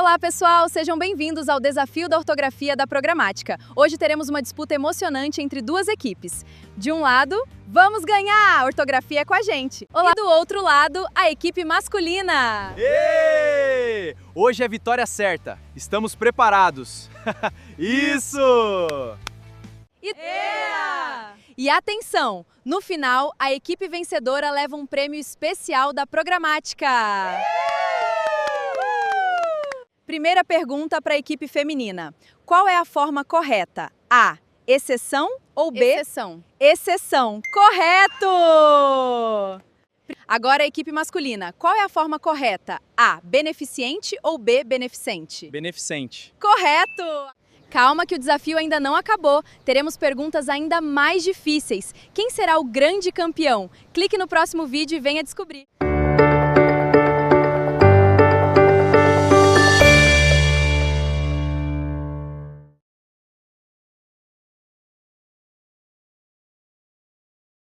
Olá, pessoal! Sejam bem-vindos ao Desafio da Ortografia da Programática. Hoje teremos uma disputa emocionante entre duas equipes. De um lado, vamos ganhar! A ortografia é com a gente. Olá! E do outro lado, a equipe masculina. Êêê! Hoje é vitória certa. Estamos preparados. Isso! E atenção! No final, a equipe vencedora leva um prêmio especial da Programática. Primeira pergunta para a equipe feminina. Qual é a forma correta? A. Exceção ou B? Exceção. Exceção. Correto! Agora a equipe masculina. Qual é a forma correta? A. Beneficiente ou B. Beneficente? Beneficente. Correto! Calma que o desafio ainda não acabou. Teremos perguntas ainda mais difíceis. Quem será o grande campeão? Clique no próximo vídeo e venha descobrir.